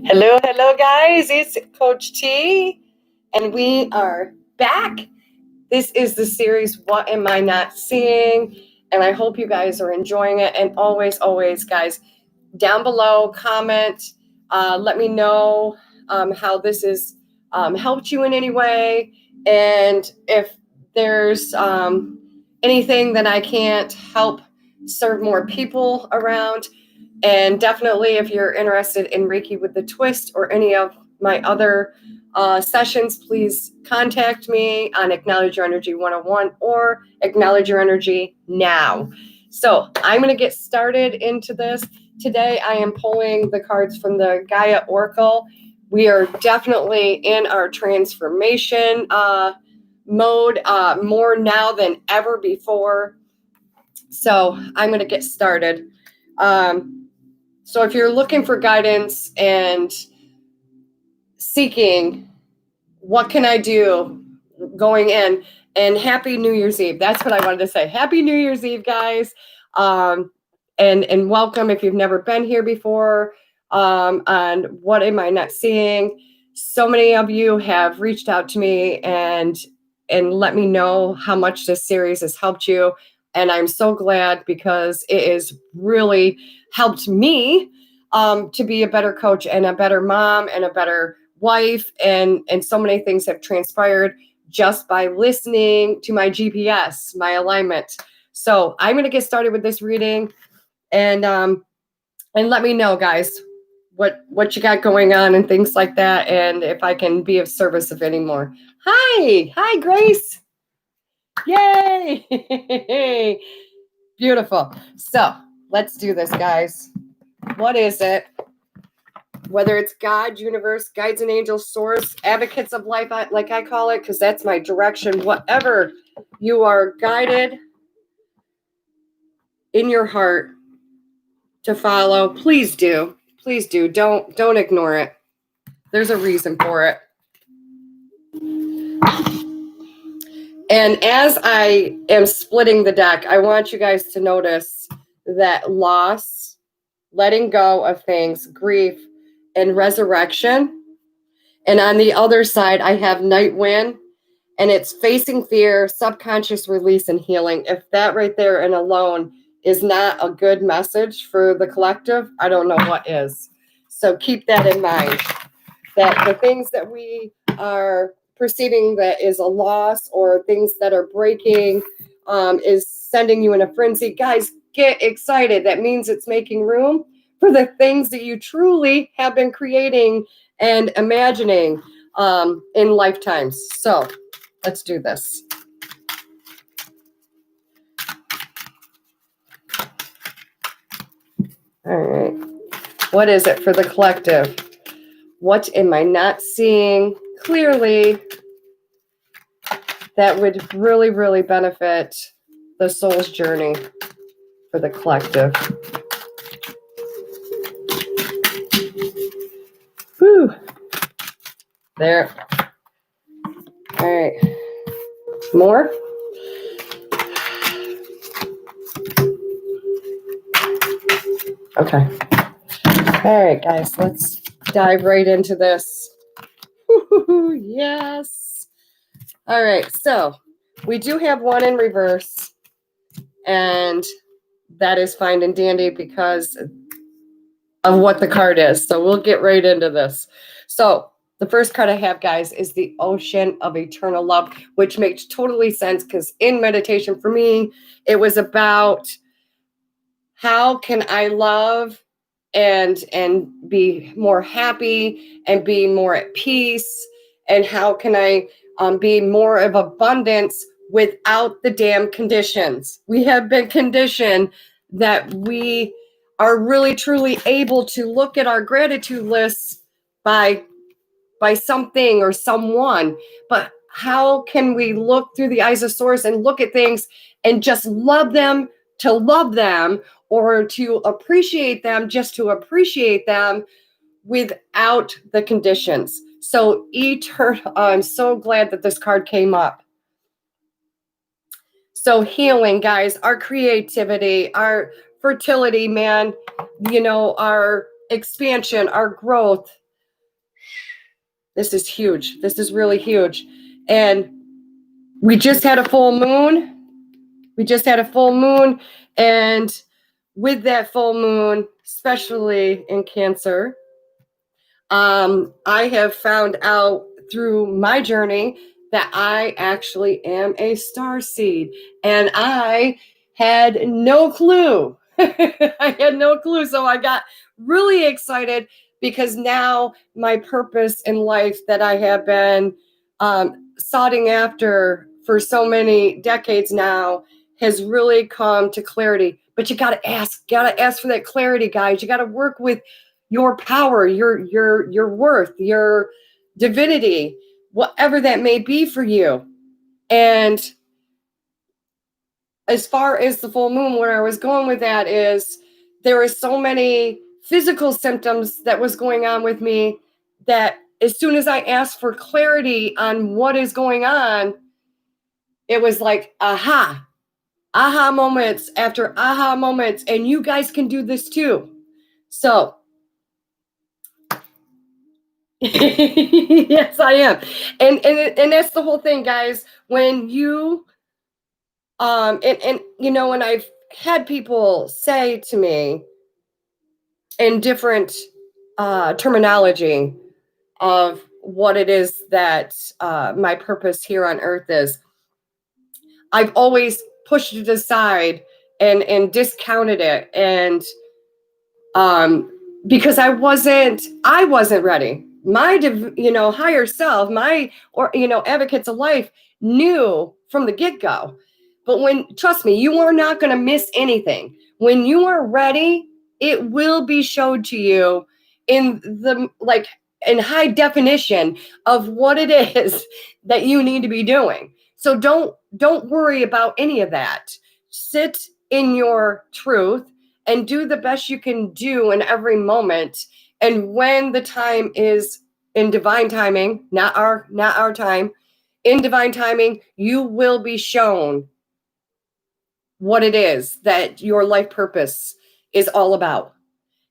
Hello, hello, guys. It's Coach T, and we are back. This is the series, What Am I Not Seeing? And I hope you guys are enjoying it. And always, guys, down below, comment, let me know how this has helped you in any way. And if there's anything that I can't help serve more people around, and definitely, if you're interested in Reiki with the Twist or any of my other sessions, please contact me on Acknowledge Your Energy 101 or Acknowledge Your Energy Now. So I'm going to get started into this. Today, I am pulling the cards from the Gaia Oracle. We are definitely in our transformation mode more now than ever before. So I'm going to get started. So if you're looking for guidance and seeking, what can I do going in? And happy New Year's Eve. That's what I wanted to say. Happy New Year's Eve, guys. And welcome if you've never been here before on What Am I Not Seeing? So many of you have reached out to me and let me know how much this series has helped you. And I'm so glad because it has really helped me to be a better coach and a better mom and a better wife. And so many things have transpired just by listening to my GPS, my alignment. So I'm going to get started with this reading and let me know, guys, what you got going on and things like that. And if I can be of service of any more. Hi, Grace. Yay. Beautiful. So let's do this, guys. What is it? Whether it's God, universe, guides and angels, source, advocates of life, like I call it, because that's my direction. Whatever you are guided in your heart to follow, please do. Please do. Don't ignore it. There's a reason for it. And as I am splitting the deck, I want you guys to notice that loss, letting go of things, grief, and resurrection. And on the other side, I have Night Wind, and it's facing fear, subconscious release, and healing. If that right there and alone is not a good message for the collective, I don't know what is. So keep that in mind, that the things that we are perceiving that is a loss or things that are breaking is sending you in a frenzy. Guys, get excited. That means it's making room for the things that you truly have been creating and imagining in lifetimes. So let's do this. All right. What is it for the collective? What am I not seeing clearly that would really, really benefit the soul's journey for the collective? Whew. There. All right. More? Okay. All right, guys, let's dive right into this. Yes. All right, so we do have one in reverse, and that is fine and dandy because of what the card is. So we'll get right into this. So the first card I have, guys, is the Ocean of Eternal Love, which makes totally sense because in meditation for me, it was about how can I love and be more happy and be more at peace, and how can I be more of abundance without the damn conditions. We have been conditioned that we are really truly able to look at our gratitude lists by something or someone, but how can we look through the eyes of source and look at things and just love them to love them, or to appreciate them just to appreciate them without the conditions? So I'm so glad that this card came up. So healing, guys, our creativity, our fertility, man, our expansion, our growth, This is huge. This is really huge. And we just had a full moon. And with that full moon, especially in Cancer, I have found out through my journey that I actually am a star seed, and I had no clue. I had no clue. So I got really excited because now my purpose in life that I have been soughting after for so many decades now has really come to clarity. But you gotta ask for that clarity, guys. You gotta work with your power, your worth, your divinity, whatever that may be for you. And as far as the full moon, where I was going with that is there were so many physical symptoms that was going on with me that as soon as I asked for clarity on what is going on, it was like aha moments after aha moments. And you guys can do this too. So yes, I am. And that's the whole thing, guys. When you and you know, when I've had people say to me in different terminology of what it is that my purpose here on earth is, I've always pushed it aside and discounted it, and because I wasn't ready. My higher self, my advocates of life knew from the get-go. But trust me, you are not going to miss anything. When you are ready, it will be showed to you in in high definition of what it is that you need to be doing. So don't worry about any of that. Sit in your truth and do the best you can do in every moment. And when the time is in divine timing, not our time, in divine timing, you will be shown what it is that your life purpose is all about.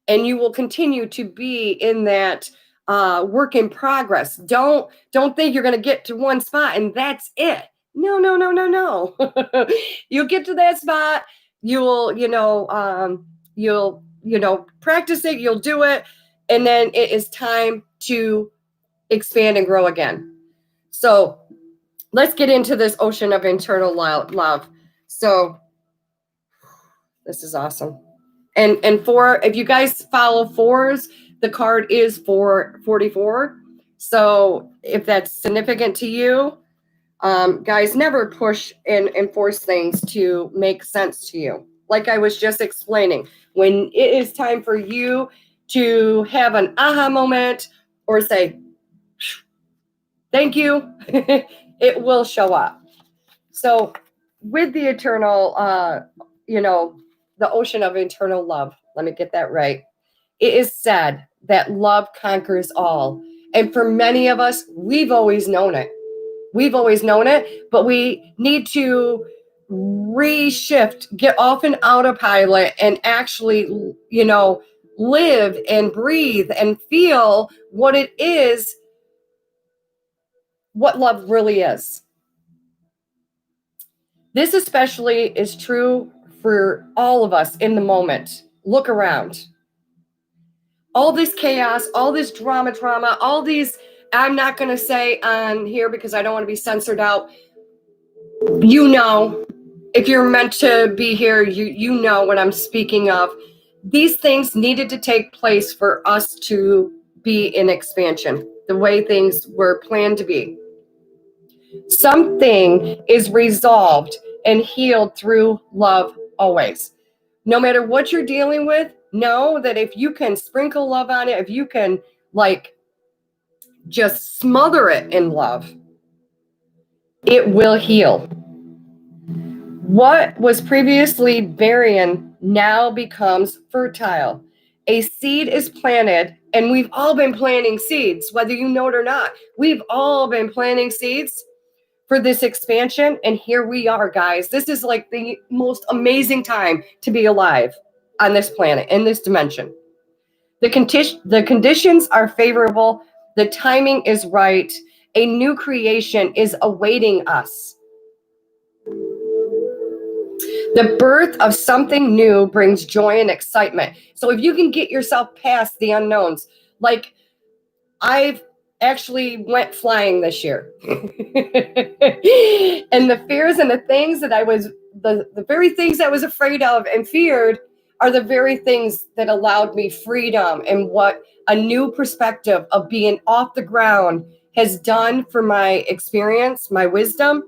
And you will continue to be in that work in progress. Don't think you're going to get to one spot and that's it. No. You'll get to that spot. You'll practice it. You'll do it. And then it is time to expand and grow again. So let's get into this ocean of internal love. So this is awesome. And if you guys follow fours, the card is 444. So if that's significant to you, guys, never push and force things to make sense to you. Like I was just explaining, when it is time for you to have an aha moment or say, thank you, it will show up. So with the eternal, the ocean of eternal love, let me get that right. It is said that love conquers all. And for many of us, we've always known it. But we need to reshift, get off an autopilot and actually, live and breathe and feel what it is, what love really is. This especially is true for all of us in the moment. Look around. All this chaos, all this drama, all these, I'm not going to say on here because I don't want to be censored out. If you're meant to be here, you know what I'm speaking of. These things needed to take place for us to be in expansion, the way things were planned to be. Something is resolved and healed through love always. No matter what you're dealing with, know that if you can sprinkle love on it, if you can just smother it in love, it will heal. What was previously barren now becomes fertile. A seed is planted, and we've all been planting seeds, whether you know it or not. We've all been planting seeds for this expansion, and here we are, guys. This is like the most amazing time to be alive on this planet, in this dimension. The conditions are favorable, The timing is right. A new creation is awaiting us. The birth of something new brings joy and excitement. So if you can get yourself past the unknowns, like I've actually went flying this year. And the fears and the things that I was, the very things I was afraid of and feared are the very things that allowed me freedom and what a new perspective of being off the ground has done for my experience, my wisdom.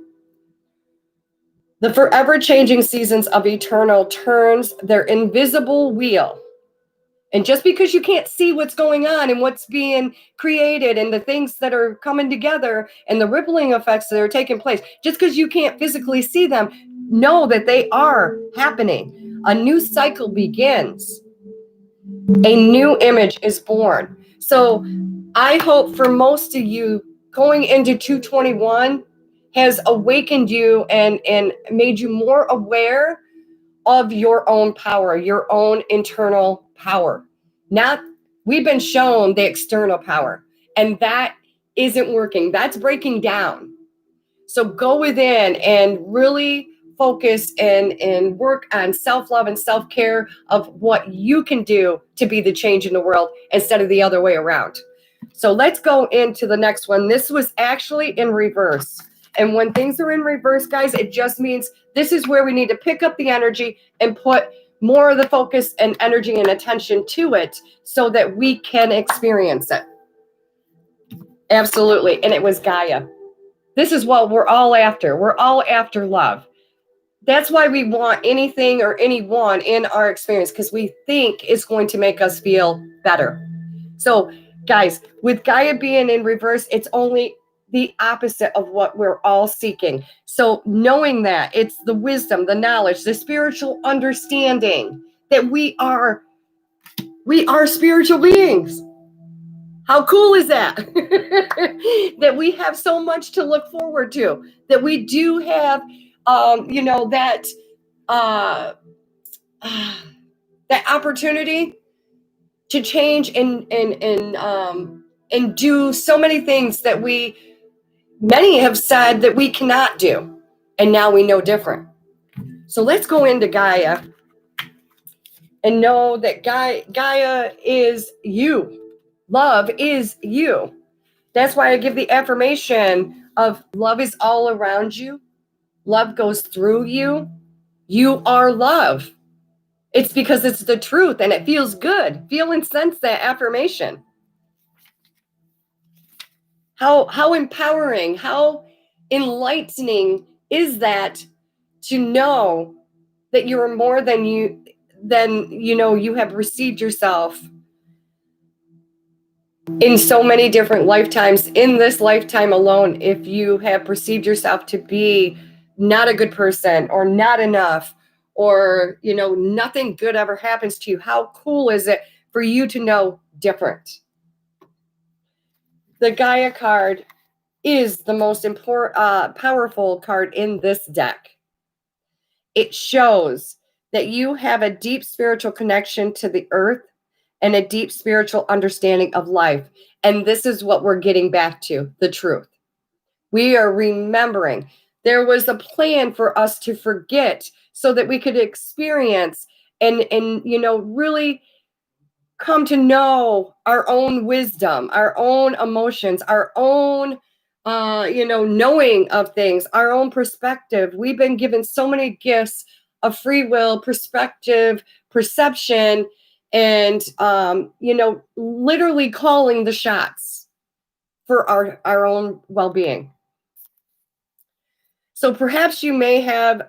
The forever changing seasons of eternal turns their invisible wheel. And just because you can't see what's going on and what's being created and the things that are coming together and the rippling effects that are taking place, just because you can't physically see them, know that they are happening. A new cycle begins. A new image is born. So I hope for most of you going into 221 has awakened you and made you more aware of your own power, your own internal power. Not, we've been shown the external power, and that isn't working. That's breaking down. So go within and really focus and work on self-love and self-care of what you can do to be the change in the world instead of the other way around. So let's go into the next one. This was actually in reverse. And when things are in reverse, guys, it just means this is where we need to pick up the energy and put more of the focus and energy and attention to it so that we can experience it. Absolutely. And it was Gaia. This is what we're all after. We're all after love. That's why we want anything or anyone in our experience, because we think it's going to make us feel better. So, guys, with Gaia being in reverse, it's only the opposite of what we're all seeking. So, knowing that it's the wisdom, the knowledge, the spiritual understanding that we are spiritual beings. How cool is that? That we have so much to look forward to, that we do have, that opportunity to change and do so many things that many have said that we cannot do, and now we know different. So let's go into Gaia and know that Gaia is you. Love is you. That's why I give the affirmation of love is all around you. Love goes through you. You are love. It's because it's the truth and it feels good. Feel and sense that affirmation. How empowering, how enlightening is that to know that you're more than you have received yourself in so many different lifetimes, in this lifetime alone. If you have perceived yourself to be not a good person or not enough, or nothing good ever happens to you, how cool is it for you to know different? The Gaia card is the most powerful card in this deck. It shows that you have a deep spiritual connection to the earth and a deep spiritual understanding of life. And this is what we're getting back to, the truth. We are remembering there was a plan for us to forget so that we could experience and really come to know our own wisdom, our own emotions, our own knowing of things, our own perspective. We've been given so many gifts of free will, perspective, perception, and literally calling the shots for our own well-being. So perhaps you may have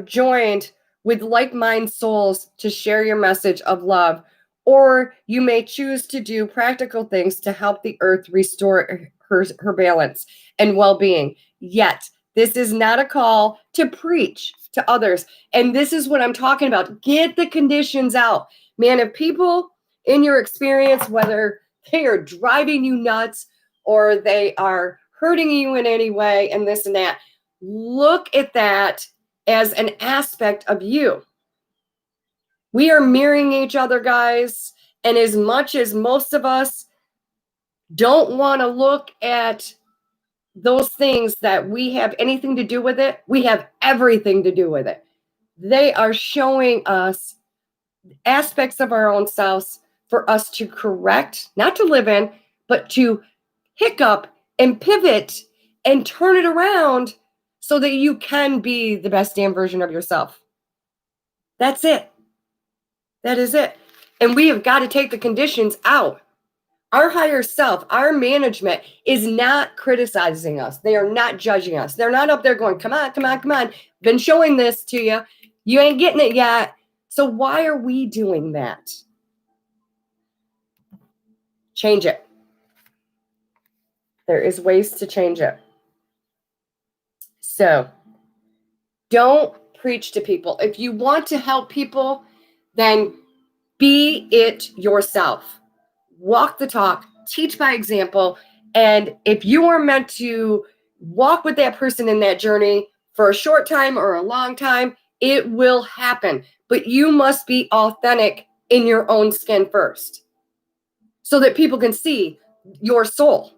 joined with like-minded souls to share your message of love, or you may choose to do practical things to help the earth restore her balance and well-being. Yet this is not a call to preach to others. And this is what I'm talking about. Get the conditions out. Man, if people in your experience, whether they are driving you nuts or they are hurting you in any way and this and that, look at that as an aspect of you. We are mirroring each other, guys. And as much as most of us don't want to look at those things that we have anything to do with it. We have everything to do with it. They are showing us aspects of our own selves for us to correct, not to live in, but to hiccup and pivot and turn it around so that you can be the best damn version of yourself. That's it. That is it. And we have got to take the conditions out. Our higher self, our management is not criticizing us. They are not judging us. They're not up there going, come on, come on, come on. Been showing this to you. You ain't getting it yet. So why are we doing that? Change it. There is ways to change it. So don't preach to people. If you want to help people, then be it yourself. Walk the talk, teach by example. And if you are meant to walk with that person in that journey for a short time or a long time, it will happen. But you must be authentic in your own skin first so that people can see your soul,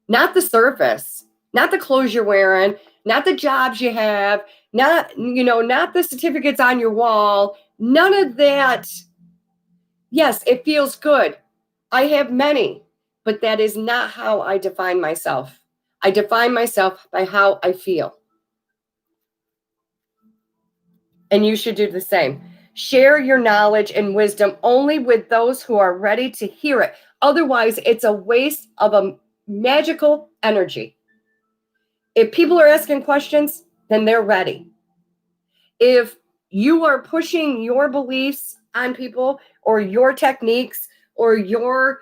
not the surface, not the clothes you're wearing, not the jobs you have, not the certificates on your wall, none of that. Yes, it feels good. I have many, but that is not how I define myself. I define myself by how I feel. And you should do the same. Share your knowledge and wisdom only with those who are ready to hear it. Otherwise, it's a waste of a magical energy. If people are asking questions, then they're ready. If you are pushing your beliefs on people or your techniques or your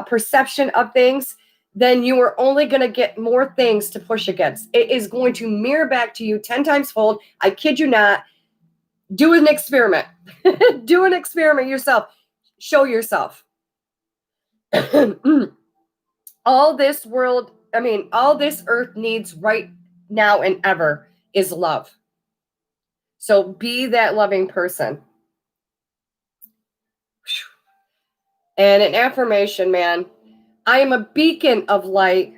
perception of things, then you are only going to get more things to push against. It is going to mirror back to you 10 times fold. I kid you not. Do an experiment. Do an experiment yourself. Show yourself. All this earth needs right now and ever is love. So be that loving person. And an affirmation, man. I am a beacon of light,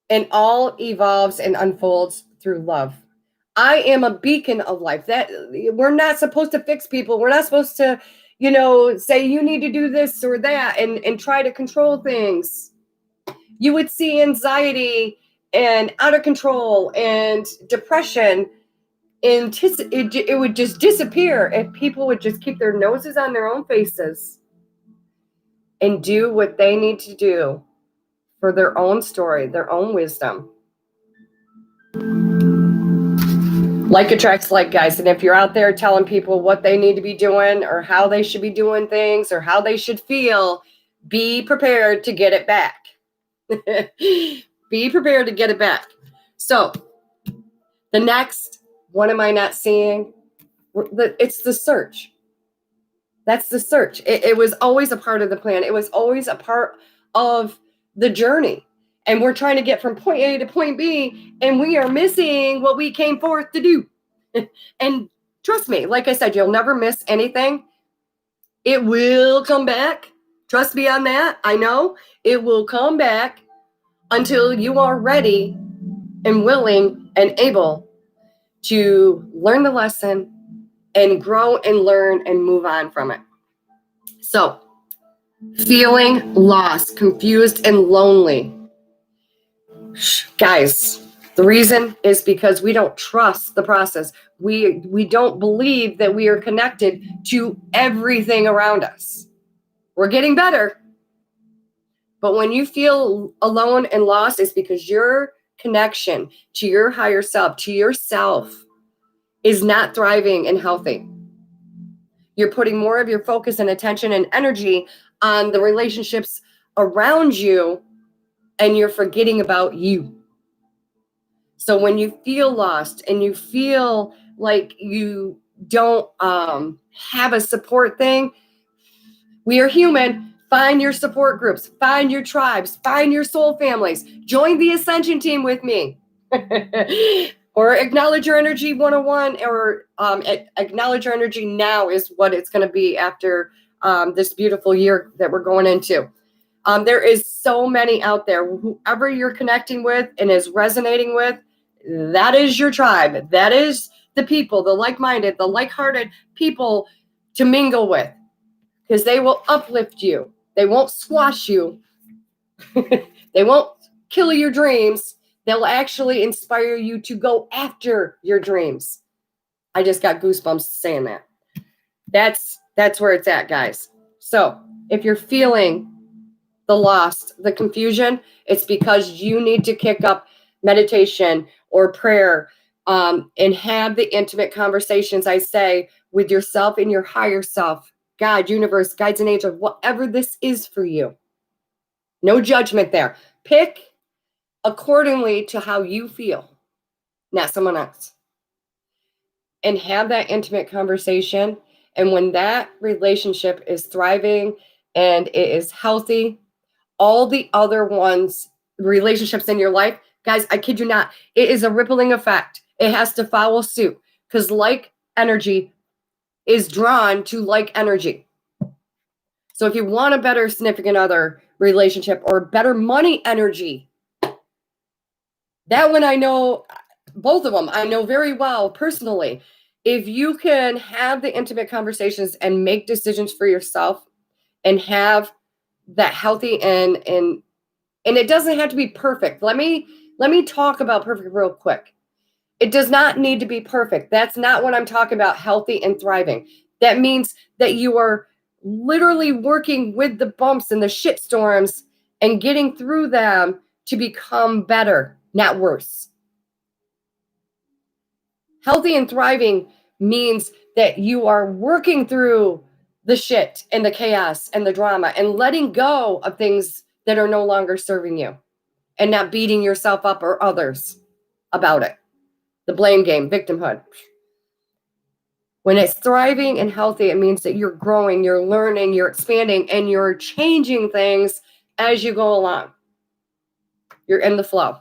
and all evolves and unfolds through love. I am a beacon of life. That we're not supposed to fix people. We're not supposed to, say you need to do this or that and try to control things. You would see anxiety and out of control and depression. And it would just disappear if people would just keep their noses on their own faces and do what they need to do for their own story, their own wisdom. Like attracts like, guys. And if you're out there telling people what they need to be doing or how they should be doing things or how they should feel, be prepared to get it back. Be prepared to get it back. So the next, what am I not seeing? It's the search. That's the search. It was always a part of the plan. It was always a part of the journey. And we're trying to get from point A to point B, and we are missing what we came forth to do. And trust me, like I said, you'll never miss anything. It will come back. Trust me on that. I know it will come back until you are ready and willing and able to learn the lesson and grow and learn and move on from it. So, feeling lost, confused, and lonely. Guys, the reason is because we don't trust the process. We don't believe that we are connected to everything around us. We're getting better. But when you feel alone and lost, it's because your connection to your higher self, to yourself, is not thriving and healthy. You're putting more of your focus and attention and energy on the relationships around you, and you're forgetting about you. So when you feel lost and you feel like you don't have a support thing, we are human. Find your support groups, find your tribes, find your soul families. Join the Ascension team with me. Or Acknowledge Your Energy 101, or Acknowledge Your Energy Now is what it's going to be after this beautiful year that we're going into. There is so many out there. Whoever you're connecting with and is resonating with, that is your tribe. That is the people, the like-minded, the like-hearted people to mingle with, because they will uplift you. They won't squash you. They won't kill your dreams. They'll actually inspire you to go after your dreams. I just got goosebumps saying that. That's where it's at, guys. So if you're feeling the lost, the confusion, it's because you need to kick up meditation or prayer, and have the intimate conversations, I say, with yourself and your higher self, God, universe, guides and angels, whatever this is for you. No judgment there. Pick accordingly to how you feel, not someone else. And have that intimate conversation. And when that relationship is thriving and it is healthy, all the other relationships in your life, guys, I kid you not, it is a rippling effect. It has to follow suit, because like energy is drawn to like energy. So if you want a better significant other relationship or better money energy, that one I know, both of them, I know very well personally. If you can have the intimate conversations and make decisions for yourself and have that healthy and it doesn't have to be perfect. Let me talk about perfect real quick. It does not need to be perfect. That's not what I'm talking about, healthy and thriving. That means that you are literally working with the bumps and the shit storms and getting through them to become better, not worse. Healthy and thriving means that you are working through the shit and the chaos and the drama and letting go of things that are no longer serving you and not beating yourself up or others about it. The blame game, victimhood. When it's thriving and healthy, it means that you're growing, you're learning, you're expanding, and you're changing things as you go along. You're in the flow.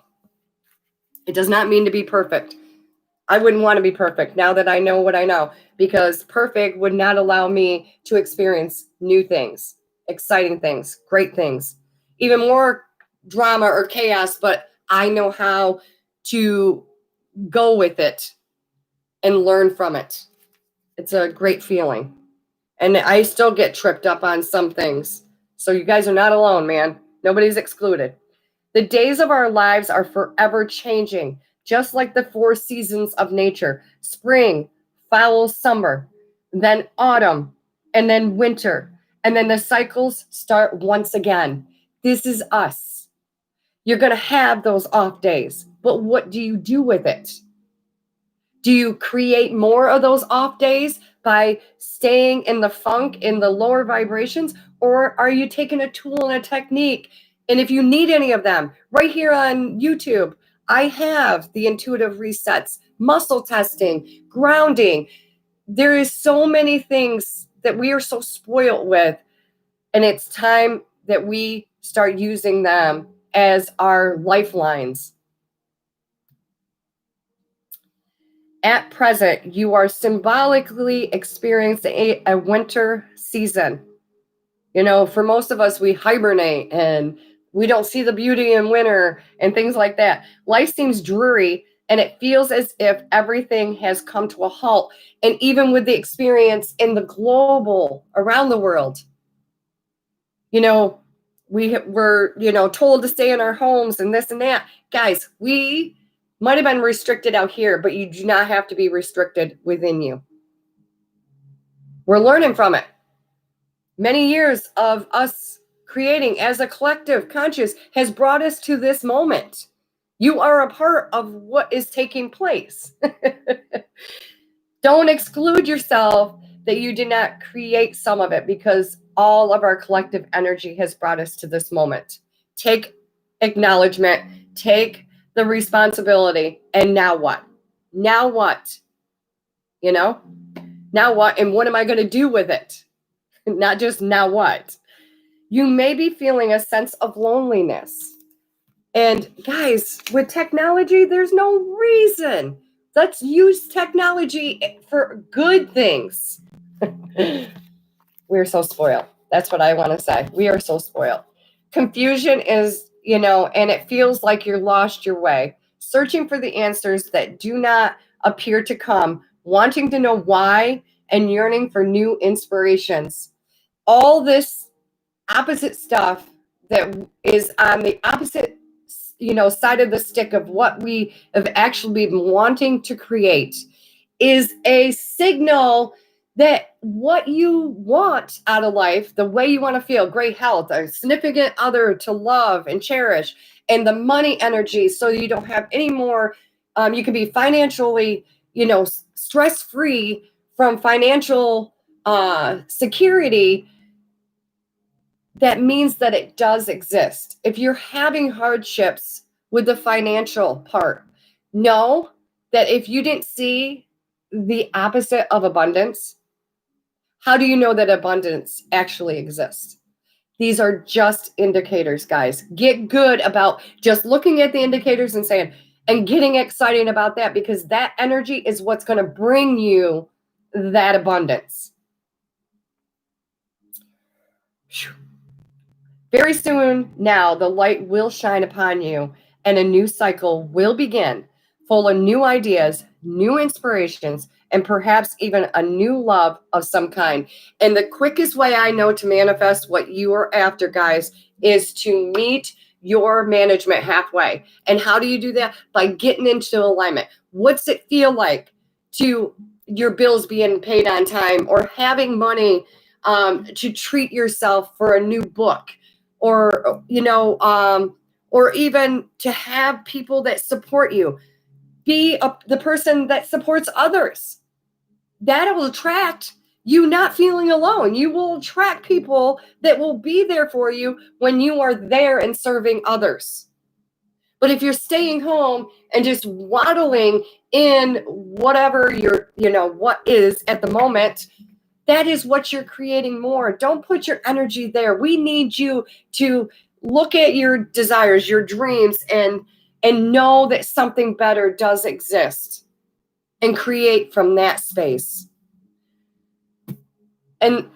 It does not mean to be perfect. I wouldn't want to be perfect now that I know what I know, because perfect would not allow me to experience new things, exciting things, great things, even more drama or chaos, but I know how to go with it and learn from it. It's a great feeling. And I still get tripped up on some things. So you guys are not alone, man. Nobody's excluded. The days of our lives are forever changing, just like the 4 seasons of nature. Spring follows summer, then autumn, and then winter. And then the cycles start once again. This is us. You're going to have those off days, but what do you do with it? Do you create more of those off days by staying in the funk, in the lower vibrations? Or are you taking a tool and a technique? And if you need any of them, right here on YouTube, I have the intuitive resets, muscle testing, grounding. There is so many things that we are so spoiled with. And it's time that we start using them as our lifelines. At present, you are symbolically experiencing a winter season. You know, for most of us, we hibernate and we don't see the beauty in winter and things like that. Life seems dreary and it feels as if everything has come to a halt. And even with the experience in the global, around the world, you know, we were, told to stay in our homes and this and that. Guys, we might have been restricted out here, but you do not have to be restricted within you. We're learning from it. Many years of us creating as a collective conscious has brought us to this moment. You are a part of what is taking place. Don't exclude yourself that you did not create some of it, because all of our collective energy has brought us to this moment. Take acknowledgement, take the responsibility, and now what? Now what? Now what? And what am I going to do with it? Not just now what? You may be feeling a sense of loneliness. And guys, with technology, there's no reason. Let's use technology for good things. We're so spoiled. That's what I want to say. We are so spoiled. Confusion is, and it feels like you're lost your way, searching for the answers that do not appear to come, wanting to know why, and yearning for new inspirations. All this opposite stuff that is on the opposite, side of the stick of what we have actually been wanting to create is a signal that what you want out of life, the way you want to feel, great health, a significant other to love and cherish, and the money energy, so you don't have any more, you can be financially, stress free from financial security. That means that it does exist. If you're having hardships with the financial part, know that if you didn't see the opposite of abundance, how do you know that abundance actually exists? These are just indicators, guys. Get good about just looking at the indicators and saying, and getting excited about that, because that energy is what's going to bring you that abundance. Very soon now, the light will shine upon you and a new cycle will begin, full of new ideas, new inspirations, and perhaps even a new love of some kind. And the quickest way I know to manifest what you are after, guys, is to meet your management halfway. And how do you do that? By getting into alignment. What's it feel like to your bills being paid on time, or having money to treat yourself for a new book, or or even to have people that support you? Be the person that supports others. That will attract you not feeling alone. You will attract people that will be there for you when you are there and serving others. But if you're staying home and just waddling in whatever what is at the moment, that is what you're creating more. Don't put your energy there. We need you to look at your desires, your dreams, and know that something better does exist, and create from that space. And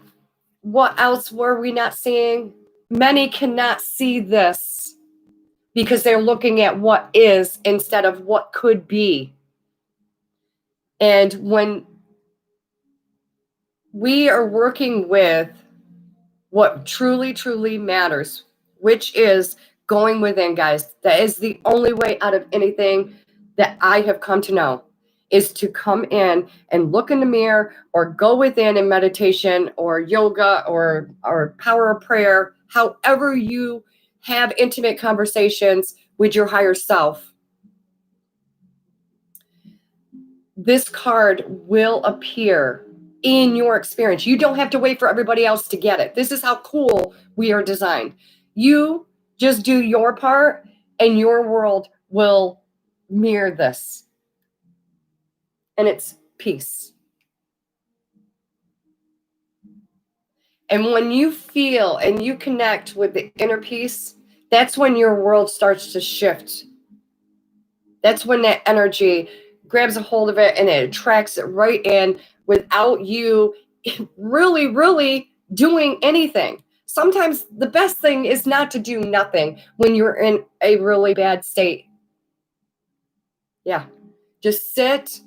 what else were we not seeing? Many cannot see this because they're looking at what is instead of what could be. And when we are working with what truly, truly matters, which is going within, guys, that is the only way out of anything that I have come to know, is to come in and look in the mirror, or go within in meditation or yoga or power of prayer, however you have intimate conversations with your higher self. This card will appear in your experience. You don't have to wait for everybody else to get it. This is how cool we are designed. You just do your part and your world will mirror this. And it's peace. And when you feel and you connect with the inner peace, that's when your world starts to shift. That's when that energy grabs a hold of it and it attracts it right in without you really, really doing anything. Sometimes the best thing is not to do nothing when you're in a really bad state. Yeah. Just sit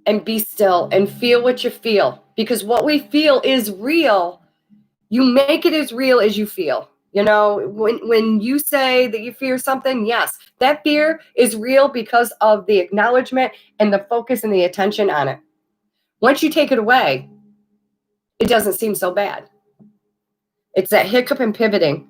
and be still and feel what you feel, because what we feel is real. You make it as real as you feel. When you say that you fear something, yes, that fear is real because of the acknowledgement and the focus and the attention on it. Once you take it away, it doesn't seem so bad. It's that hiccup and pivoting,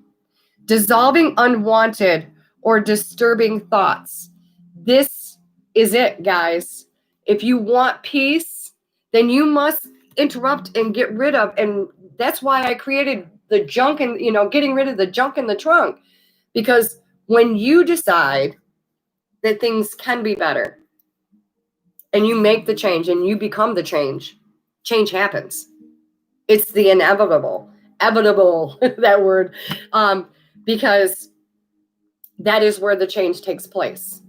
dissolving unwanted or disturbing thoughts. This is it, guys. If you want peace, then you must interrupt and get rid of. And that's why I created the junk and, getting rid of the junk in the trunk. Because when you decide that things can be better and you make the change and you become the change happens. It's the inevitable, that word, because that is where the change takes place.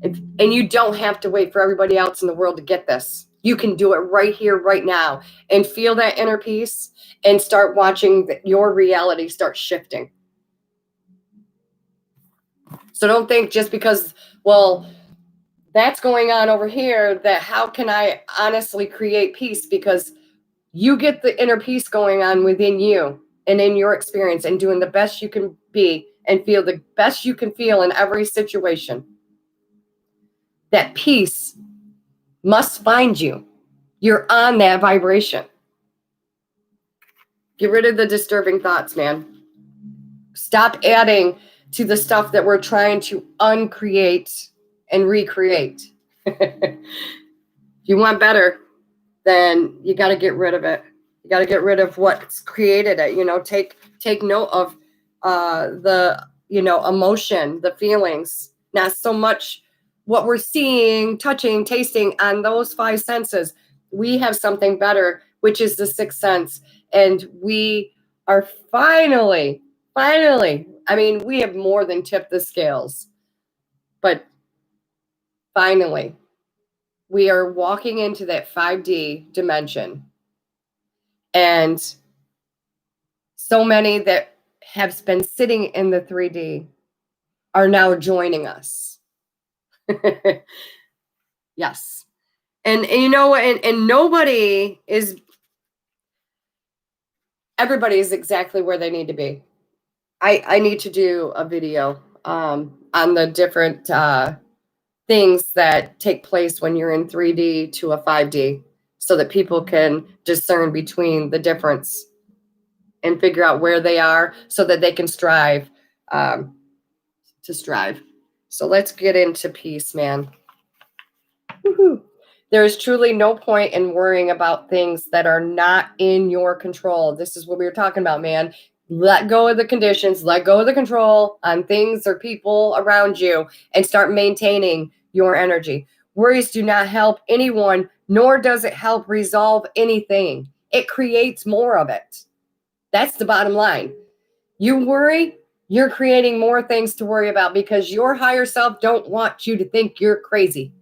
And you don't have to wait for everybody else in the world to get this. You can do it right here, right now, and feel that inner peace and start watching your reality start shifting. So don't think just because, well, that's going on over here, that how can I honestly create peace? Because you get the inner peace going on within you and in your experience and doing the best you can be and feel the best you can feel in every situation. That peace must find you. You're on that vibration. Get rid of the disturbing thoughts, man. Stop adding to the stuff that we're trying to uncreate and recreate. If you want better, then you got to get rid of it. You got to get rid of what's created it. Take note of the emotion, the feelings, not so much what we're seeing, touching, tasting on those five senses. We have something better, which is the sixth sense, and we are finally. I mean, we have more than tipped the scales, but finally, we are walking into that 5D dimension. And so many that have been sitting in the 3D are now joining us. Yes. And nobody is, everybody is exactly where they need to be. I need to do a video on the different things that take place when you're in 3D to a 5D so that people can discern between the difference and figure out where they are so that they can strive to strive. So let's get into peace, man. Woo-hoo. There is truly no point in worrying about things that are not in your control. This is what we were talking about, man. Let go of the conditions, let go of the control on things or people around you, and start maintaining your energy. Worries do not help anyone, nor does it help resolve anything. It creates more of it. That's the bottom line. You worry, you're creating more things to worry about because your higher self don't want you to think you're crazy.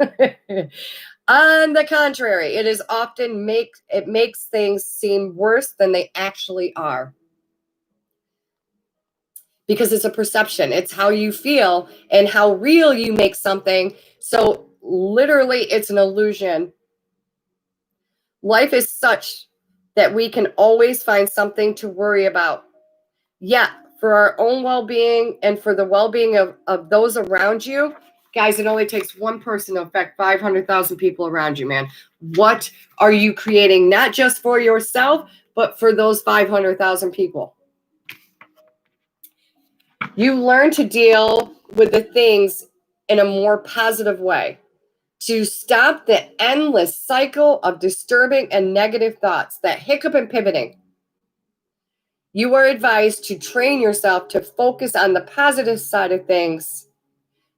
On the contrary, it is often makes things seem worse than they actually are. Because it's a perception. It's how you feel and how real you make something. So literally, it's an illusion. Life is such that we can always find something to worry about. Yeah, for our own well-being and for the well-being of those around you. Guys, it only takes one person to affect 500,000 people around you, man. What are you creating, not just for yourself, but for those 500,000 people? You learn to deal with the things in a more positive way, to stop the endless cycle of disturbing and negative thoughts, that hiccup and pivoting. You are advised to train yourself to focus on the positive side of things.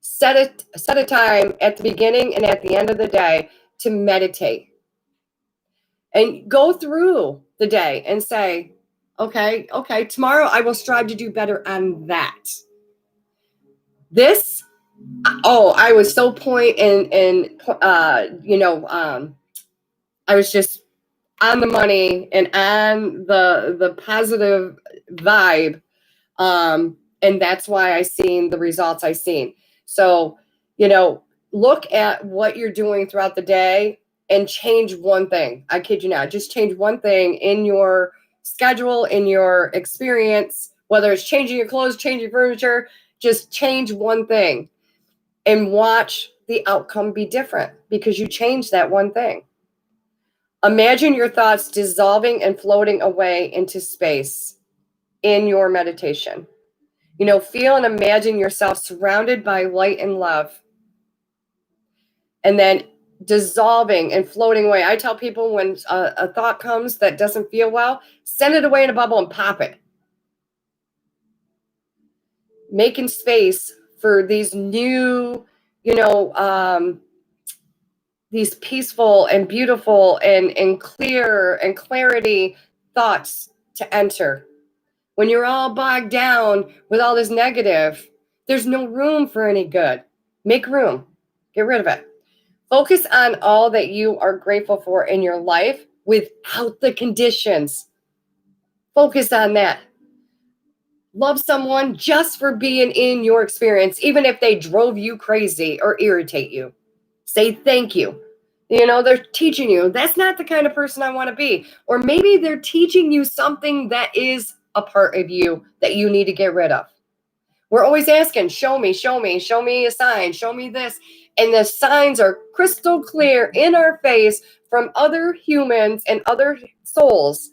Set a time at the beginning and at the end of the day to meditate. And go through the day and say, okay, tomorrow I will strive to do better on that. This, I was so I was just on the money and on the positive vibe. And that's why I seen the results I seen. So, look at what you're doing throughout the day and change one thing. I kid you not, just change one thing in your schedule, in your experience, whether it's changing your clothes, changing your furniture, just change one thing and watch the outcome be different because you changed that one thing. Imagine your thoughts dissolving and floating away into space in your meditation. Feel and imagine yourself surrounded by light and love. And then dissolving and floating away. I tell people when a thought comes that doesn't feel well, send it away in a bubble and pop it. Making space for these new, these peaceful and beautiful and clear and clarity thoughts to enter. When you're all bogged down with all this negative, there's no room for any good. Make room. Get rid of it. Focus on all that you are grateful for in your life without the conditions. Focus on that. Love someone just for being in your experience, even if they drove you crazy or irritate you. Say thank you. You know, they're teaching you that's not the kind of person I want to be. Or maybe they're teaching you something that is a part of you that you need to get rid of. We're always asking, show me, show me, show me a sign, show me this. And the signs are crystal clear in our face from other humans and other souls,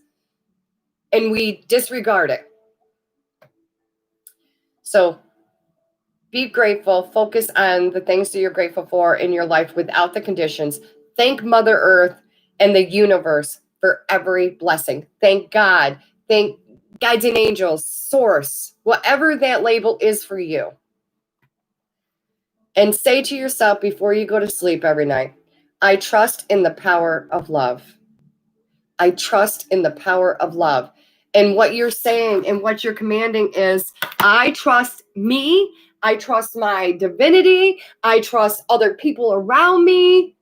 and we disregard it. So be grateful, focus on the things that you're grateful for in your life without the conditions. Thank Mother Earth and the universe for every blessing. Thank God. Thank guides and angels, source, whatever that label is for you. And say to yourself before you go to sleep every night, I trust in the power of love. I trust in the power of love. And what you're saying and what you're commanding is, I trust me. I trust my divinity. I trust other people around me.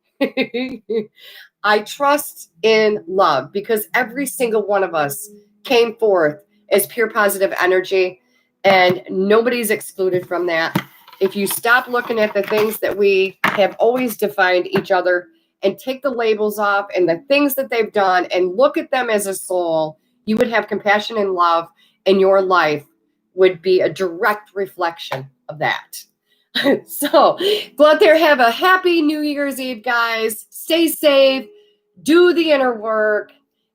I trust in love because every single one of us came forth as pure positive energy, and nobody's excluded from that. If you stop looking at the things that we have always defined each other and take the labels off and the things that they've done and look at them as a soul, you would have compassion and love, and your life would be a direct reflection of that. So go out there, have a happy New Year's Eve, guys. Stay safe, do the inner work,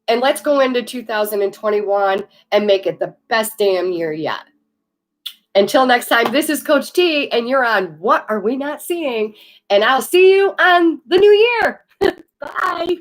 and let's go into 2021 and make it the best damn year yet. Until next time, this is Coach T, and you're on What Are We Not Seeing? And I'll see you on the new year. Bye.